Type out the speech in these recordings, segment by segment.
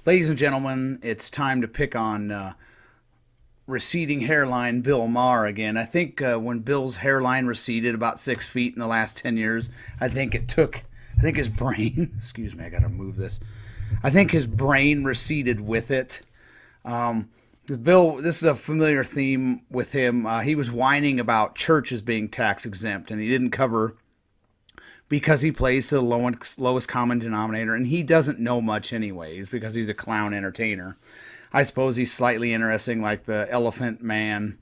Ladies and gentlemen, it's time to pick on receding hairline Bill Maher again. I think when Bill's hairline receded about 6 feet in the last 10 years, I think his brain, excuse me, I gotta move this. I think his brain receded with it. Bill, this is a familiar theme with him. He was whining about churches being tax exempt, and he didn't cover because he plays to the lowest common denominator, and he doesn't know much anyways because he's a clown entertainer. I suppose he's slightly interesting, like the elephant man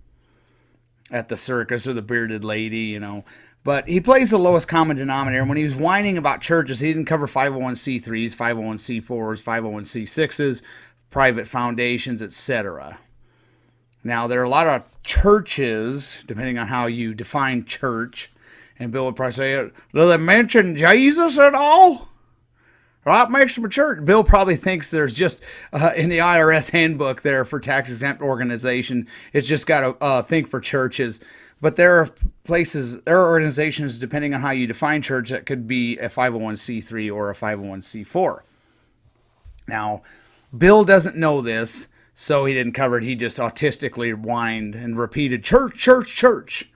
at the circus or the bearded lady. But he plays the lowest common denominator. And when he was whining about churches, he didn't cover 501c3s, 501c4s, 501c6s, private foundations, etc. Now, there are a lot of churches, depending on how you define church, and Bill would probably say, do they mention Jesus at all? Well, that makes them a church. Bill probably thinks there's just, in the IRS handbook there for tax-exempt organization, it's just got a thing for churches. But there are organizations, depending on how you define church, that could be a 501c3 or a 501c4. Now, Bill doesn't know this, so he didn't cover it. He just autistically whined and repeated, church, church, church.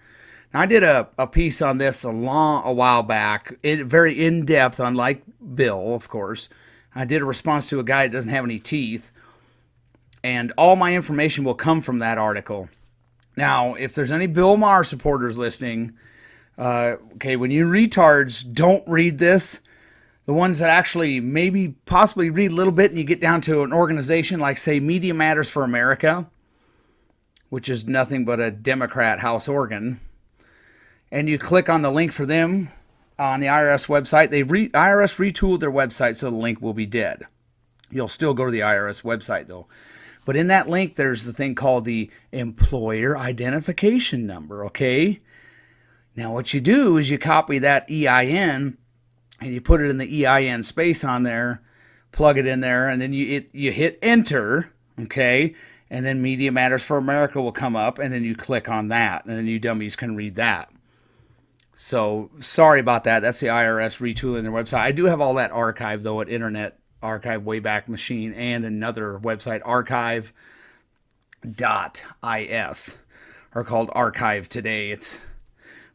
Now, I did a piece on this a while back, very in-depth, unlike Bill, of course. I did a response to a guy that doesn't have any teeth, and all my information will come from that article. Now, if there's any Bill Maher supporters listening, when you retards don't read this, the ones that actually maybe possibly read a little bit and you get down to an organization like, say, Media Matters for America, which is nothing but a Democrat House organ, and you click on the link for them on the IRS website, IRS retooled their website so the link will be dead. You'll still go to the IRS website, though. But in that link, there's the thing called the Employer Identification Number, okay? Now, what you do is you copy that EIN, and you put it in the EIN space on there, plug it in there, and then you hit Enter, okay? And then Media Matters for America will come up, and then you click on that, and then you dummies can read that. So, sorry about that. That's the IRS retooling their website. I do have all that archived, though, at Internet Archive Wayback Machine and another website, archive.is, or called Archive Today. It's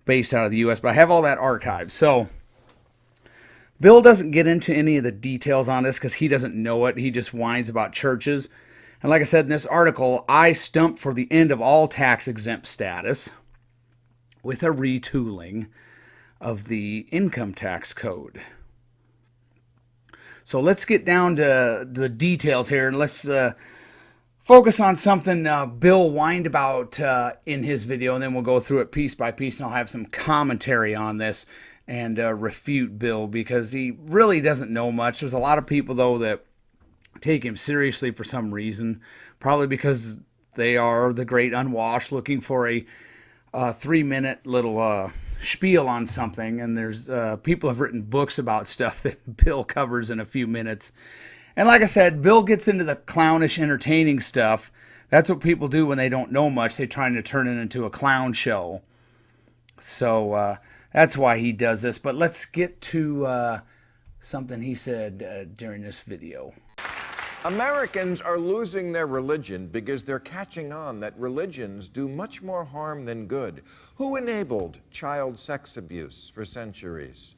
based out of the U.S., but I have all that archived. So, Bill doesn't get into any of the details on this because he doesn't know it. He just whines about churches. And like I said in this article, I stumped for the end of all tax-exempt status with a retooling of the income tax code. So let's get down to the details here, and let's focus on something Bill whined about in his video, and then we'll go through it piece by piece, and I'll have some commentary on this and refute Bill because he really doesn't know much. There's a lot of people, though, that take him seriously for some reason, probably because they are the great unwashed looking for a 3-minute little spiel on something, and there's people have written books about stuff that Bill covers in a few minutes. And like I said, Bill gets into the clownish entertaining stuff. That's what people do when they don't know much. They're trying to turn it into a clown show. So that's why he does this. But let's get to something he said during this video. Americans are losing their religion because they're catching on that religions do much more harm than good. Who enabled child sex abuse for centuries?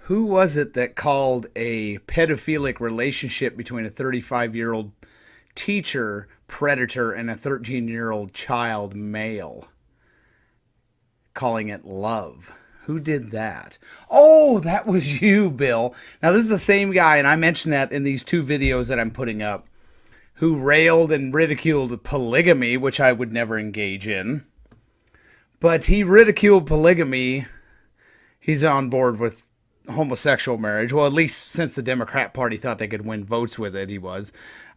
Who was it that called a pedophilic relationship between a 35-year-old teacher predator and a 13-year-old child male? Calling it love. Who did that? Oh, that was you, Bill. Now, this is the same guy, and I mentioned that in these two videos that I'm putting up, who railed and ridiculed polygamy, which I would never engage in. But he ridiculed polygamy. He's on board with homosexual marriage. Well, at least since the Democrat Party thought they could win votes with it, he was.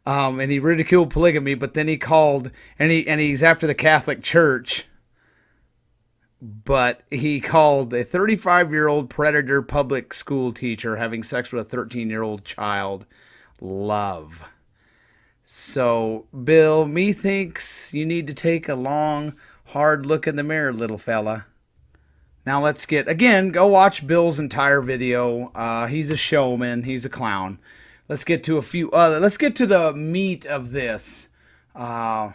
And he ridiculed polygamy, but then he called, and he's after the Catholic Church, but he called a 35-year-old predator public school teacher having sex with a 13-year-old child love. So, Bill, methinks you need to take a long, hard look in the mirror, little fella. Now let's go watch Bill's entire video. He's a showman. He's a clown. let's get to a few other. Let's get to the meat of this. And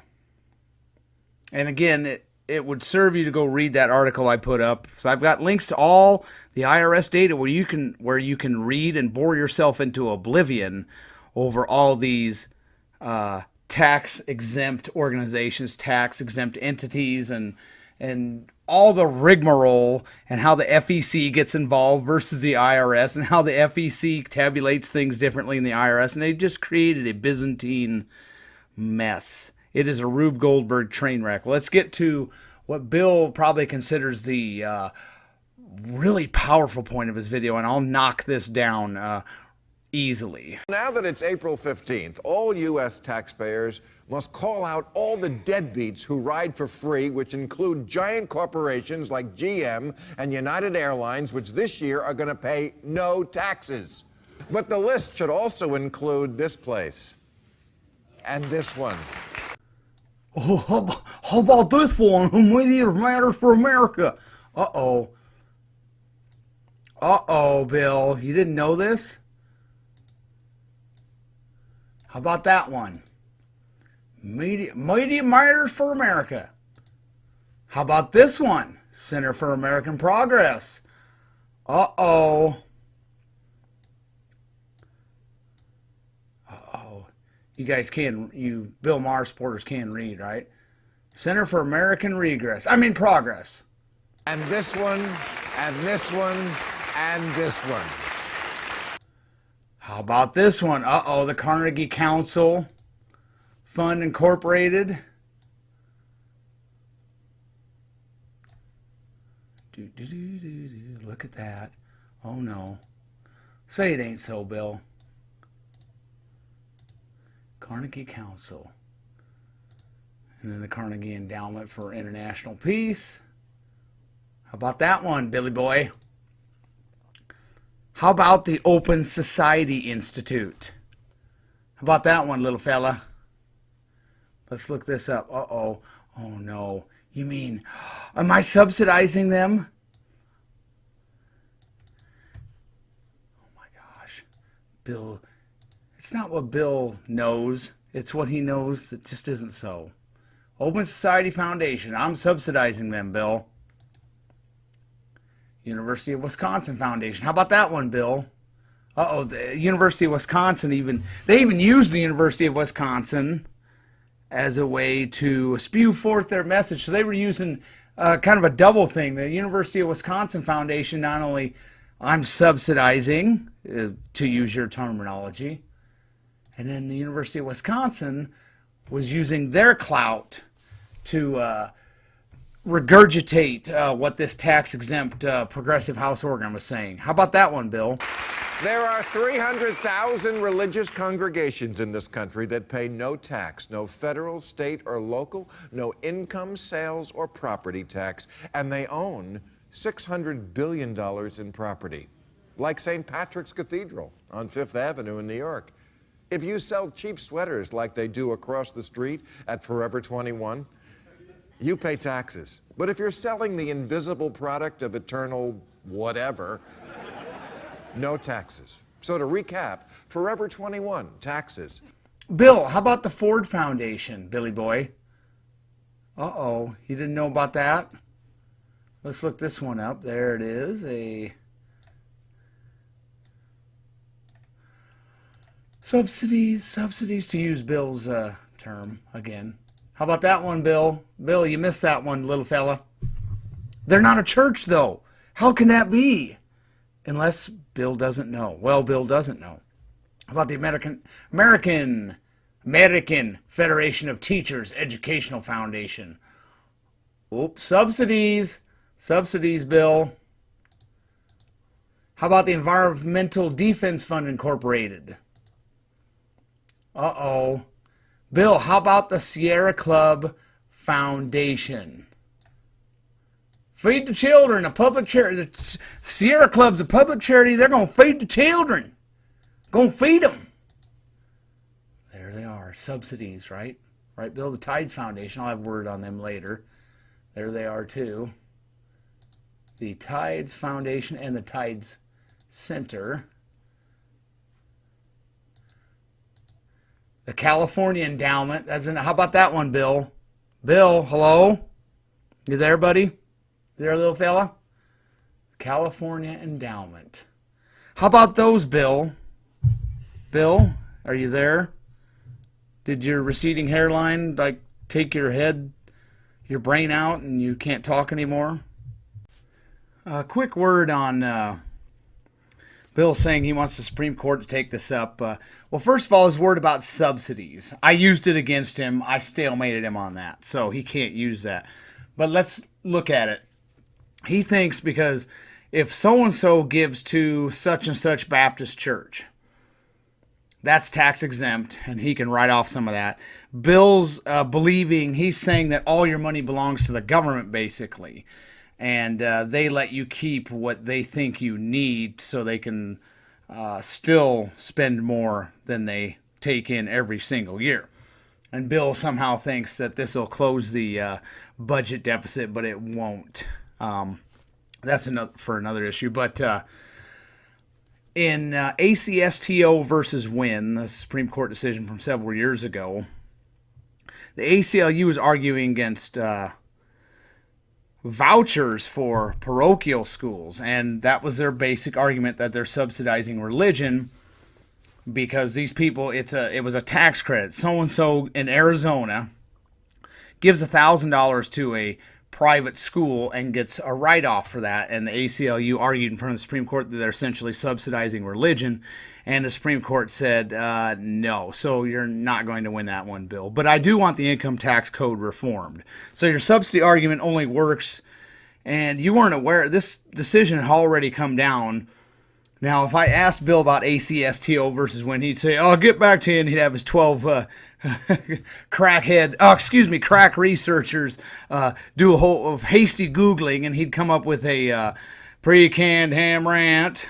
again, it would serve you to go read that article I put up. So I've got links to all the IRS data where you can read and bore yourself into oblivion over all these tax exempt organizations, tax exempt entities, and all the rigmarole, and how the FEC gets involved versus the IRS, and how the FEC tabulates things differently in the IRS, and they just created a Byzantine mess. It is a Rube Goldberg train wreck. Let's get to what Bill probably considers the really powerful point of his video, and I'll knock this down easily. Now that it's April 15th, all U.S. taxpayers must call out all the deadbeats who ride for free, which include giant corporations like GM and United Airlines, which this year are going to pay no taxes. But the list should also include this place and this one. Oh, how about this one? Media matters for America. Uh-oh. Uh-oh, Bill. You didn't know this? How about that one? Media matters for America. How about this one? Center for American Progress. Uh-oh. Uh-oh. You guys you Bill Maher supporters can read, right? Center for American Progress. And this one, and this one, and this one. How about this one? Uh-oh, the Carnegie Council Fund Incorporated. Look at that. Oh, no. Say it ain't so, Bill. Carnegie Council. And then the Carnegie Endowment for International Peace. How about that one, Billy boy? How about the Open Society Institute? How about that one, little fella? Let's look this up. Uh-oh. Oh, no. You mean, am I subsidizing them? Oh, my gosh. Bill, it's not what Bill knows. It's what he knows that just isn't so. Open Society Foundation. I'm subsidizing them, Bill. University of Wisconsin Foundation. How about that one, Bill? Uh-oh, the University of Wisconsin they even use the University of Wisconsin as a way to spew forth their message. So they were using kind of a double thing. The University of Wisconsin Foundation, not only I'm subsidizing, to use your terminology, and then the University of Wisconsin was using their clout to regurgitate what this tax-exempt progressive House organ was saying. How about that one, Bill? There are 300,000 religious congregations in this country that pay no tax, no federal, state, or local, no income, sales, or property tax, and they own $600 billion in property, like St. Patrick's Cathedral on Fifth Avenue in New York. If you sell cheap sweaters like they do across the street at Forever 21, you pay taxes. But if you're selling the invisible product of eternal whatever, no taxes. So to recap, Forever 21, taxes. Bill, how about the Ford Foundation, Billy boy? Uh-oh, you didn't know about that? Let's look this one up. There it is, a subsidies to use Bill's term again. How about that one, Bill? Bill, you missed that one, little fella. They're not a church, though. How can that be? Unless Bill doesn't know. Well, Bill doesn't know. How about the American Federation of Teachers Educational Foundation? Oops, subsidies. Subsidies, Bill. How about the Environmental Defense Fund Incorporated? Uh-oh. Bill, how about the Sierra Club Foundation? Feed the children, a public charity. The Sierra Club's a public charity. They're going to feed the children. Going to feed them. There they are. Subsidies, right? Right, Bill? The Tides Foundation. I'll have word on them later. There they are, too. The Tides Foundation and the Tides Center. The California Endowment. How about that one, Bill? Bill, hello? You there, buddy? You there, little fella? California Endowment. How about those, Bill? Bill, are you there? Did your receding hairline take your brain out and you can't talk anymore? A quick word on Bill saying he wants the Supreme Court to take this up. Well, first of all, his word about subsidies. I used it against him. I stalemated him on that, so he can't use that. But let's look at it. He thinks because if so-and-so gives to such and such Baptist church, that's tax exempt, and he can write off some of that. Bill's he's saying that all your money belongs to the government, basically. And they let you keep what they think you need so they can still spend more than they take in every single year. And Bill somehow thinks that this will close the budget deficit, but it won't. That's for another issue. But in ACSTO versus Wynn, the Supreme Court decision from several years ago, the ACLU is arguing against vouchers for parochial schools, and that was their basic argument, that they're subsidizing religion because these people, it was a tax credit. So-and-so in Arizona gives $1,000 to a private school and gets a write-off for that, and the ACLU argued in front of the Supreme Court that they're essentially subsidizing religion, and the Supreme Court said no, so you're not going to win that one, Bill. But I do want the income tax code reformed. So your subsidy argument only works, and you weren't aware, this decision had already come down. Now, if I asked Bill about ACSTO versus when, he'd say, I'll get back to you, and he'd have his 12 crack researchers do a whole of hasty Googling, and he'd come up with a pre-canned ham rant,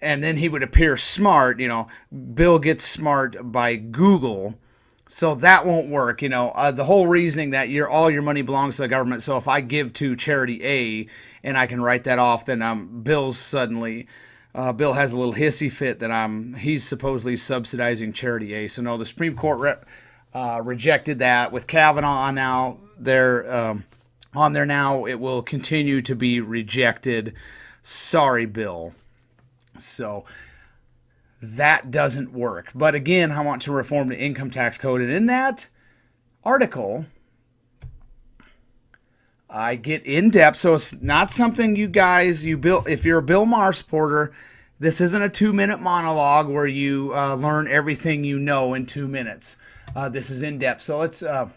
and then he would appear smart. Bill gets smart by Google, so that won't work. The whole reasoning that all your money belongs to the government, so if I give to charity A and I can write that off, then Bill has a little hissy fit that he's supposedly subsidizing charity A. So no, the Supreme Court rejected that. With Kavanaugh on there now, it will continue to be rejected. Sorry, Bill. So that doesn't work. But again, I want to reform the income tax code, and in that article, I get in depth, so it's not something if you're a Bill Maher supporter, this isn't a 2-minute monologue where you learn everything you know in 2 minutes. This is in depth. So I'm going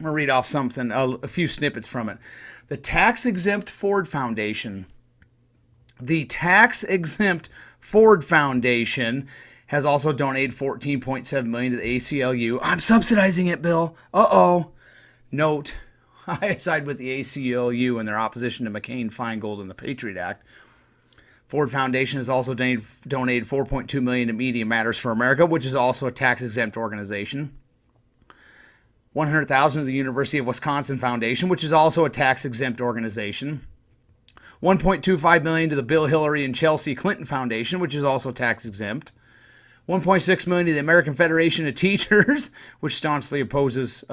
to read off a few snippets from it. The tax-exempt Ford Foundation has also donated $14.7 million to the ACLU. I'm subsidizing it, Bill. Note, I side with the ACLU and their opposition to McCain-Feingold and the Patriot Act. Ford Foundation has also donated $4.2 million to Media Matters for America, which is also a tax-exempt organization. $100,000 to the University of Wisconsin Foundation, which is also a tax-exempt organization. $1.25 million to the Bill, Hillary, and Chelsea Clinton Foundation, which is also tax-exempt. $1.6 million to the American Federation of Teachers, which staunchly opposes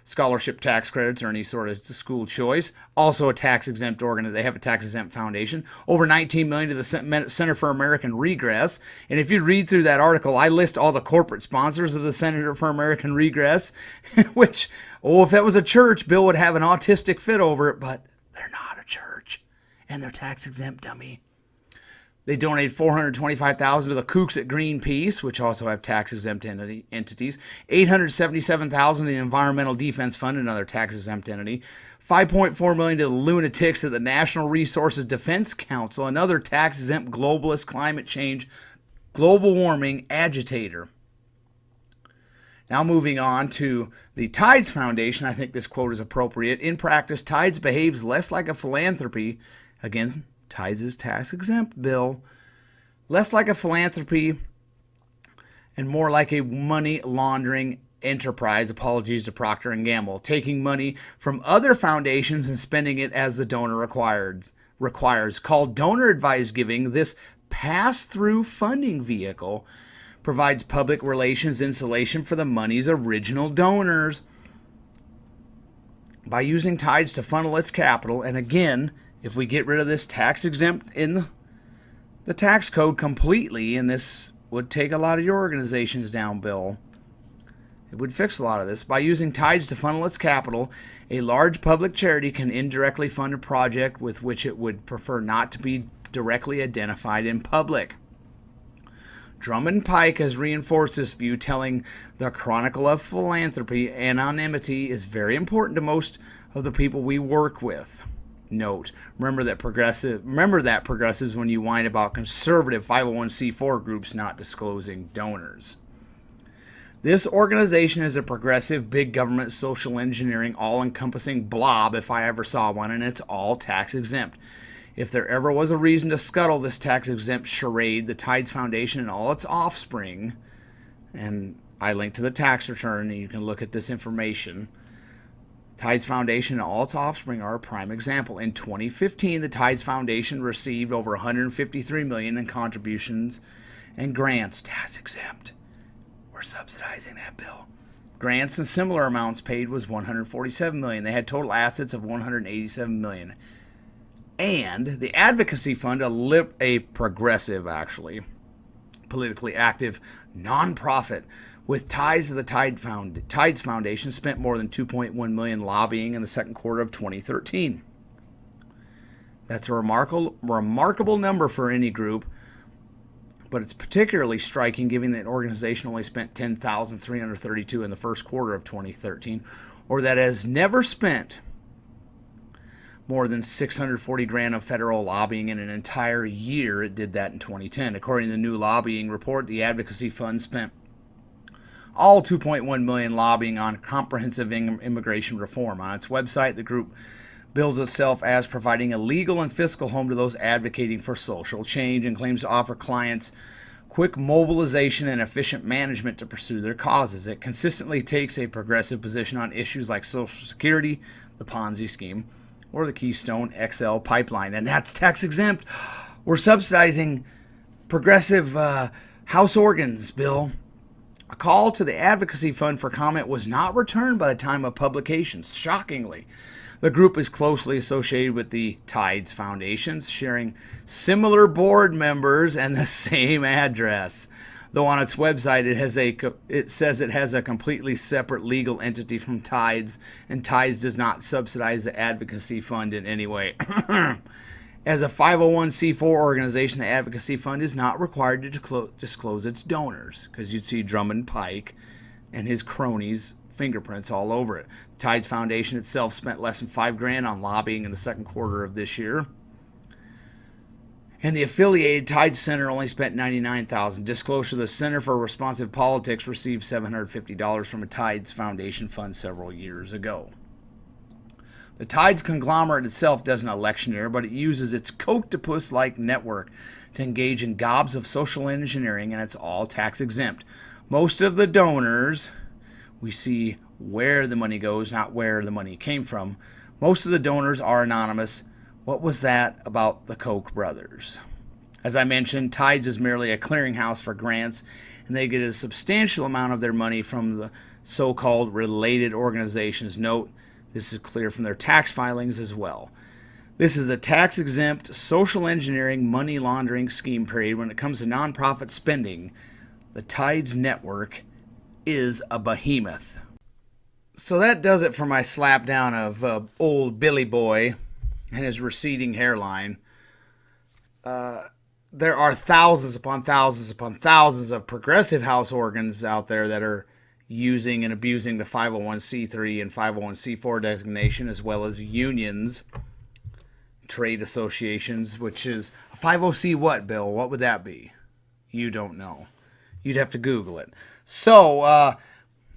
scholarship tax credits or any sort of school choice. Also a tax-exempt organization. They have a tax-exempt foundation. Over $19 million to the Center for American Regress. And if you read through that article, I list all the corporate sponsors of the Center for American Regress, which, if that was a church, Bill would have an autistic fit over it, but they're not a church. And they're tax-exempt, dummy. They donated $425,000 to the Kooks at Greenpeace, which also have tax-exempt entities. $877,000 to the Environmental Defense Fund, another tax-exempt entity. $5.4 million to the lunatics at the National Resources Defense Council, another tax-exempt globalist climate change, global warming agitator. Now moving on to the Tides Foundation, I think this quote is appropriate. In practice, Tides behaves less like a philanthropy. Again, Tides is tax-exempt, Bill. Less like a philanthropy and more like a money laundering enterprise. Apologies to Procter & Gamble. Taking money from other foundations and spending it as the donor requires. Called donor-advised giving, this pass-through funding vehicle provides public relations insulation for the money's original donors by using tides to funnel its capital. And again, if we get rid of this tax exempt in the tax code completely, and this would take a lot of your organizations down, Bill, it would fix a lot of this. By using tides to funnel its capital, a large public charity can indirectly fund a project with which it would prefer not to be directly identified in public. Drummond Pike has reinforced this view, telling the Chronicle of Philanthropy, anonymity is very important to most of the people we work with. Note, remember that progressives when you whine about conservative 501c4 groups not disclosing donors. This organization is a progressive, big government, social engineering, all-encompassing blob if I ever saw one, and it's all tax-exempt. If there ever was a reason to scuttle this tax-exempt charade, the Tides Foundation and all its offspring, and I link to the tax return, and you can look at this information. Tides Foundation and all its offspring are a prime example. In 2015, the Tides Foundation received over $153 million in contributions and grants, tax-exempt. We're subsidizing that, Bill. Grants and similar amounts paid was $147 million. They had total assets of $187 million. And the Advocacy Fund, a progressive, actually, politically active nonprofit with ties to the Tides Foundation, spent more than $2.1 million lobbying in the second quarter of 2013. That's a remarkable number for any group, but it's particularly striking given that organization only spent $10,332 in the first quarter of 2013, or that has never spent more than $640,000 of federal lobbying in an entire year. It did that in 2010. According to the new lobbying report, the Advocacy Fund spent all $2.1 million lobbying on comprehensive immigration reform. On its website, the group bills itself as providing a legal and fiscal home to those advocating for social change and claims to offer clients quick mobilization and efficient management to pursue their causes. It consistently takes a progressive position on issues like Social Security, the Ponzi scheme, or the Keystone XL pipeline, and that's tax exempt. We're subsidizing progressive house organs, Bill. A call to the Advocacy Fund for comment was not returned by the time of publication. Shockingly, the group is closely associated with the Tides Foundations, sharing similar board members and the same address. Though on its website it says it has a completely separate legal entity from Tides, and Tides does not subsidize the Advocacy Fund in any way. As a 501c4 organization, the Advocacy Fund is not required to disclose its donors, because you'd see Drummond Pike and his cronies' fingerprints all over it. Tides Foundation itself spent less than $5,000 on lobbying in the second quarter of this year. And the affiliated Tides Center only spent $99,000. Disclosure: the Center for Responsive Politics received $750 from a Tides Foundation fund several years ago. The Tides conglomerate itself doesn't electioneer, but it uses its Coctopus-like network to engage in gobs of social engineering, and it's all tax exempt. Most of the donors, we see where the money goes, not where the money came from. Most of the donors are anonymous. What was that about the Koch brothers? As I mentioned, Tides is merely a clearinghouse for grants, and they get a substantial amount of their money from the so-called related organizations. Note, this is clear from their tax filings as well. This is a tax-exempt social engineering money laundering scheme. Period. When it comes to nonprofit spending, the Tides network is a behemoth. So that does it for my slapdown of old Billy Boy and his receding hairline. There are thousands upon thousands upon thousands of progressive house organs out there that are using and abusing the 501c3 and 501c4 designation, as well as unions, trade associations, which is a 50C what, Bill? What would that be? You don't know. You'd have to Google it. So,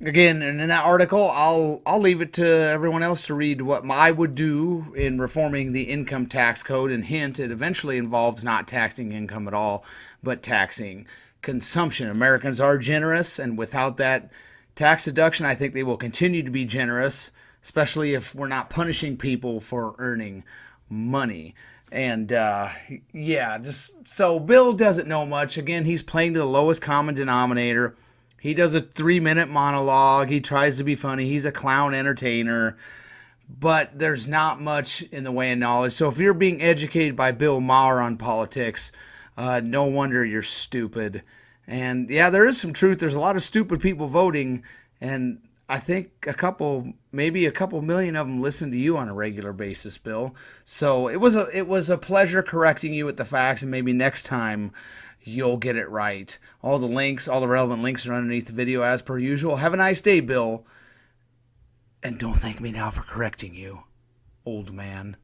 again, in that article, I'll leave it to everyone else to read what I would do in reforming the income tax code. And hint, it eventually involves not taxing income at all, but taxing consumption. Americans are generous, and without that tax deduction, I think they will continue to be generous, especially if we're not punishing people for earning money. And yeah, just so Bill doesn't know much. Again, he's playing to the lowest common denominator. He does a 3-minute monologue. He tries to be funny. He's a clown entertainer, but there's not much in the way of knowledge. So if you're being educated by Bill Maher on politics, no wonder you're stupid. And yeah, there is some truth. There's a lot of stupid people voting, and I think maybe a couple million of them listen to you on a regular basis, Bill. So it was a pleasure correcting you with the facts, and maybe next time you'll get it right. All the relevant links are underneath the video as per usual. Have a nice day, Bill. And don't thank me now for correcting you, old man.